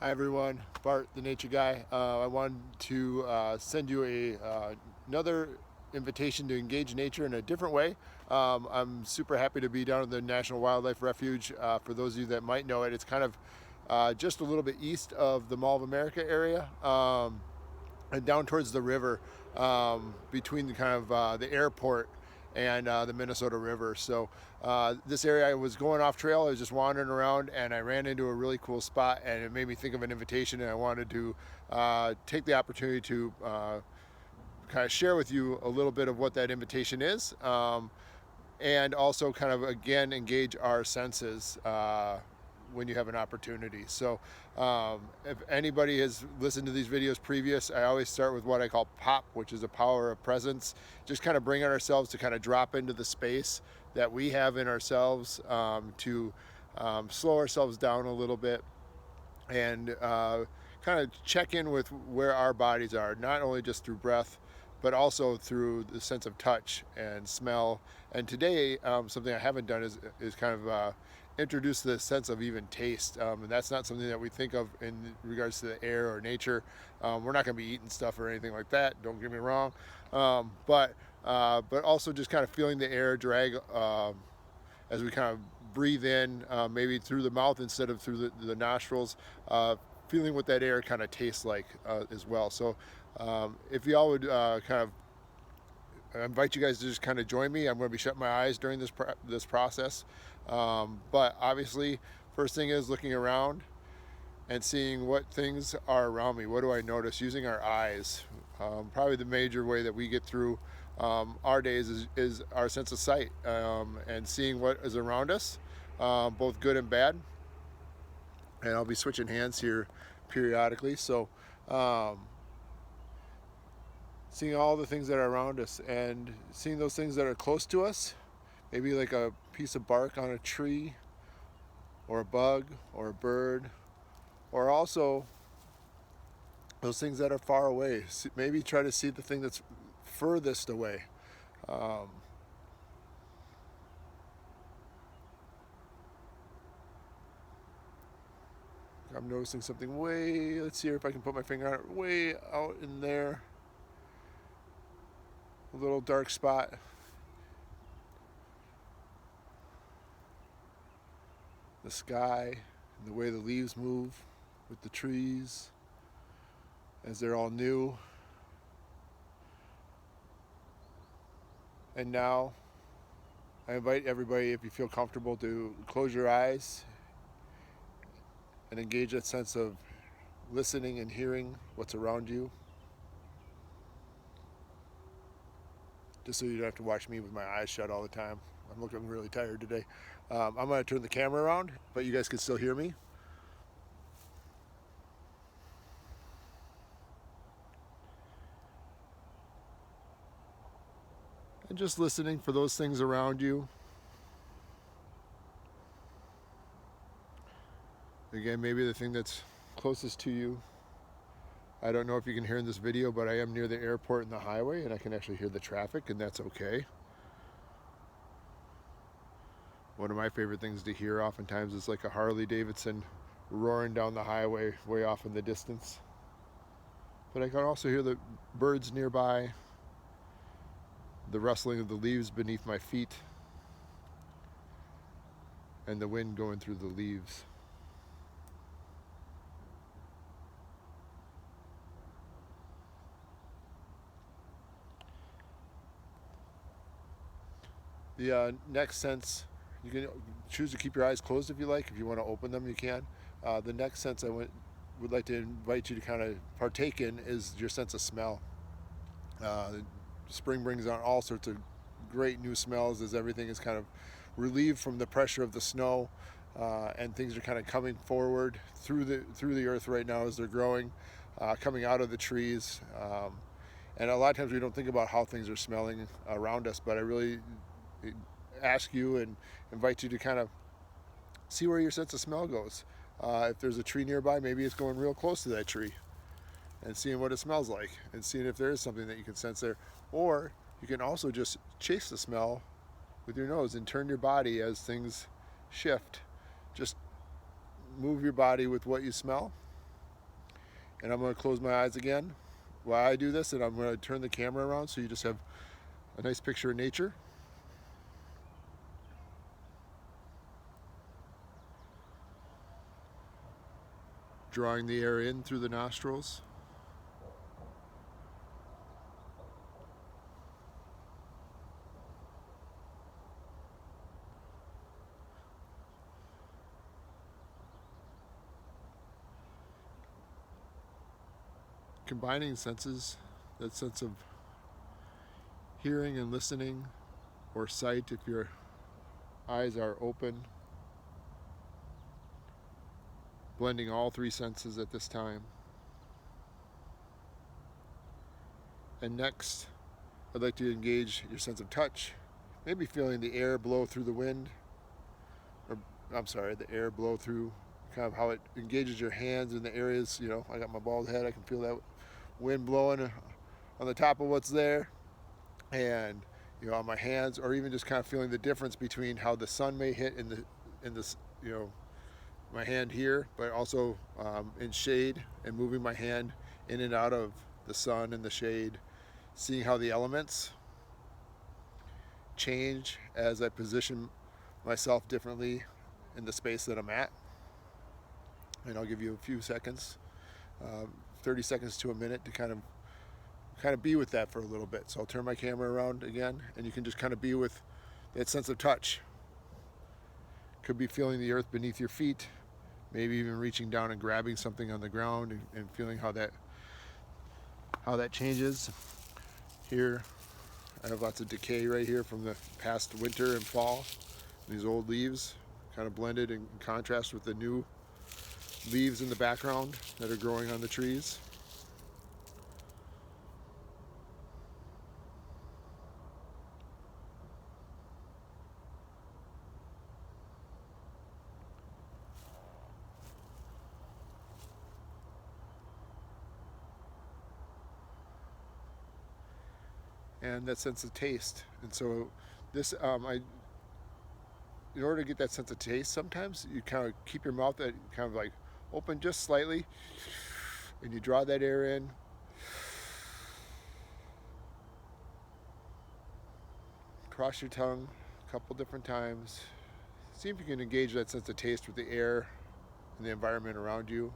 Hi everyone, Bart, the nature guy. I wanted to send you another invitation to engage nature in a different way. I'm super happy to be down at the National Wildlife Refuge. For those of you that might know it, it's kind of just a little bit east of the Mall of America area, and down towards the river, between the kind of the airport and the Minnesota River. So this area, I was going off trail, I was just wandering around, and I ran into a really cool spot, and it made me think of an invitation, and I wanted to take the opportunity to kind of share with you a little bit of what that invitation is, and also kind of again engage our senses when you have an opportunity. So if anybody has listened to these videos previous, I always start with what I call pop, which is a power of presence. Just kind of bringing ourselves to kind of drop into the space that we have in ourselves, to slow ourselves down a little bit, and kind of check in with where our bodies are, not only just through breath, but also through the sense of touch and smell. And today, something I haven't done is kind of introduce the sense of even taste. And that's not something that we think of in regards to the air or nature. We're not going to be eating stuff or anything like that, don't get me wrong. But also just kind of feeling the air drag as we kind of breathe in, maybe through the mouth instead of through the nostrils, feeling what that air kind of tastes like as well. So if y'all would kind of, I invite you guys to just kind of join me. I'm going to be shutting my eyes during this process. But obviously, first thing is looking around and seeing what things are around me. What do I notice? Using our eyes. Probably the major way that we get through our days is our sense of sight, and seeing what is around us, both good and bad. And I'll be switching hands here periodically. So seeing all the things that are around us and seeing those things that are close to us, maybe like a piece of bark on a tree, or a bug, or a bird, or also those things that are far away. Maybe try to see the thing that's furthest away. I'm noticing something way, let's see if I can put my finger on it, way out in there. A little dark spot. The sky and the way the leaves move with the trees as they're all new. And now I invite everybody, if you feel comfortable, to close your eyes and engage that sense of listening and hearing what's around you. Just so you don't have to watch me with my eyes shut all the time. I'm looking really tired today. I'm going to turn the camera around, but you guys can still hear me. And just listening for those things around you. Again, maybe the thing that's closest to you. I don't know if you can hear in this video, but I am near the airport and the highway, and I can actually hear the traffic, and that's okay. One of my favorite things to hear oftentimes is like a Harley Davidson roaring down the highway way off in the distance. But I can also hear the birds nearby, the rustling of the leaves beneath my feet, and the wind going through the leaves. The next sense, you can choose to keep your eyes closed if you like. If you want to open them, you can. The next sense I would like to invite you to kind of partake in is your sense of smell. Spring brings on all sorts of great new smells as everything is kind of relieved from the pressure of the snow, and things are kind of coming forward through the earth right now as they're growing, coming out of the trees. And a lot of times we don't think about how things are smelling around us, but I really ask you and invite you to kind of see where your sense of smell goes. If there's a tree nearby, maybe it's going real close to that tree and seeing what it smells like and seeing if there is something that you can sense there. Or you can also just chase the smell with your nose and turn your body as things shift. Just move your body with what you smell And I'm going to close my eyes again while I do this, and I'm going to turn the camera around so you just have a nice picture of nature. Drawing the air in through the nostrils. Combining senses, that sense of hearing and listening, or sight if your eyes are open. Blending all three senses at this time. And next, I'd like to engage your sense of touch. Maybe feeling the air blow through the wind, or the air blow through, kind of how it engages your hands in the areas. I got my bald head, I can feel that wind blowing on the top of what's there, and on my hands, or even just kind of feeling the difference between how the sun may hit in this my hand here, but also in shade, and moving my hand in and out of the sun and the shade, seeing how the elements change as I position myself differently in the space that I'm at. And I'll give you a few seconds, 30 seconds to a minute, to kind of be with that for a little bit. So I'll turn my camera around again, and you can just kind of be with that sense of touch. Could be feeling the earth beneath your feet, maybe even reaching down and grabbing something on the ground, and feeling how that changes. Here I have lots of decay right here from the past winter and fall. These old leaves kind of blended in contrast with the new leaves in the background that are growing on the trees. And that sense of taste. And so this, in order to get that sense of taste, sometimes you kind of keep your mouth kind of like open just slightly, and you draw that air in. Cross your tongue a couple different times. See if you can engage that sense of taste with the air and the environment around you.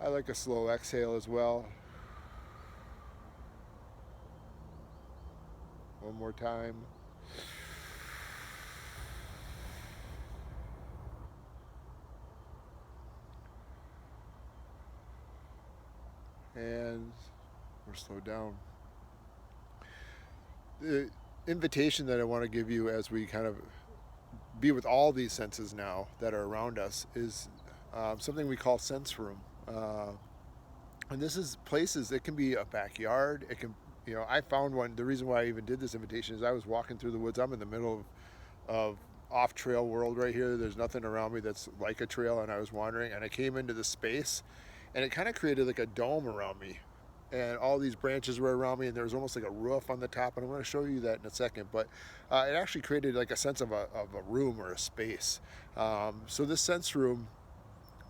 I like a slow exhale as well. One more time. And we're slowed down. The invitation that I want to give you as we kind of be with all these senses now that are around us is something we call sense room. And this is places, it can be a backyard. It can, I found one. The reason why I even did this invitation is I was walking through the woods. I'm in the middle of off-trail world right here. There's nothing around me that's like a trail, and I was wandering, and I came into this space, and it kind of created like a dome around me, and all these branches were around me, and there was almost like a roof on the top, and I'm going to show you that in a second. But it actually created like a sense of a room or a space. So this sense room,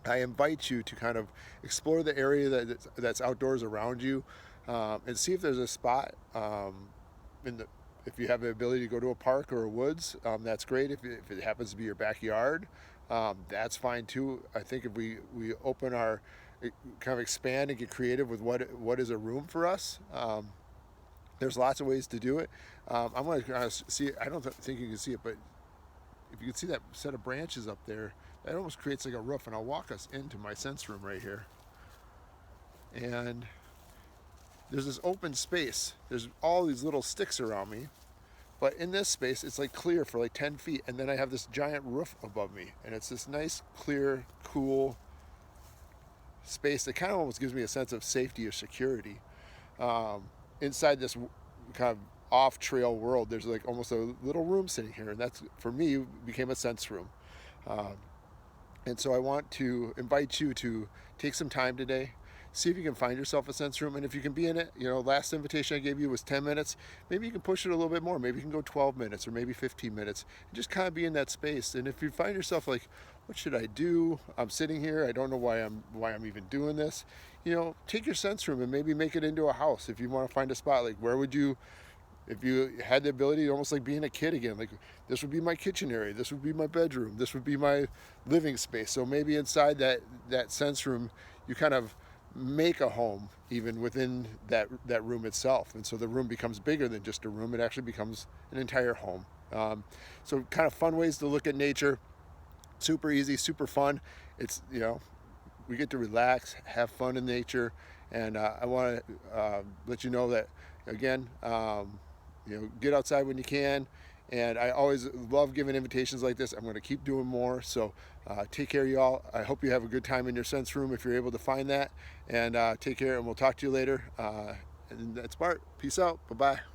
I invite you to kind of explore the area that's outdoors around you, and see if there's a spot if you have the ability to go to a park or a woods, that's great. If it happens to be your backyard, that's fine too. I think if we open kind of expand and get creative with what is a room for us, there's lots of ways to do it. I'm going to kind of see, I don't think you can see it, but if you can see that set of branches up there, that almost creates like a roof, and I'll walk us into my sense room right here. And there's this open space. There's all these little sticks around me, but in this space, it's like clear for like 10 feet, and then I have this giant roof above me, and it's this nice, clear, cool space that kind of almost gives me a sense of safety or security. Inside this kind of off-trail world, there's like almost a little room sitting here, and that's, for me, became a sense room. And so I want to invite you to take some time today, see if you can find yourself a sense room. And if you can be in it, you know, last invitation I gave you was 10 minutes. Maybe you can push it a little bit more. Maybe you can go 12 minutes or maybe 15 minutes and just kind of be in that space. And if you find yourself like, what should I do? I'm sitting here. I don't know why I'm even doing this. You know, take your sense room and maybe make it into a house. If you want to find a spot, like where would you, if you had the ability, almost like being a kid again, like this would be my kitchen area, this would be my bedroom, this would be my living space. So maybe inside that sense room, you kind of make a home even within that room itself. And so the room becomes bigger than just a room. It actually becomes an entire home. So kind of fun ways to look at nature. Super easy, super fun. It's, you know, we get to relax, have fun in nature. And I want to let you know that, again, you know, get outside when you can. And I always love giving invitations like this. I'm going to keep doing more. So take care, y'all. I hope you have a good time in your sense room if you're able to find that. And take care, and we'll talk to you later. And that's Bart. Peace out. Bye-bye.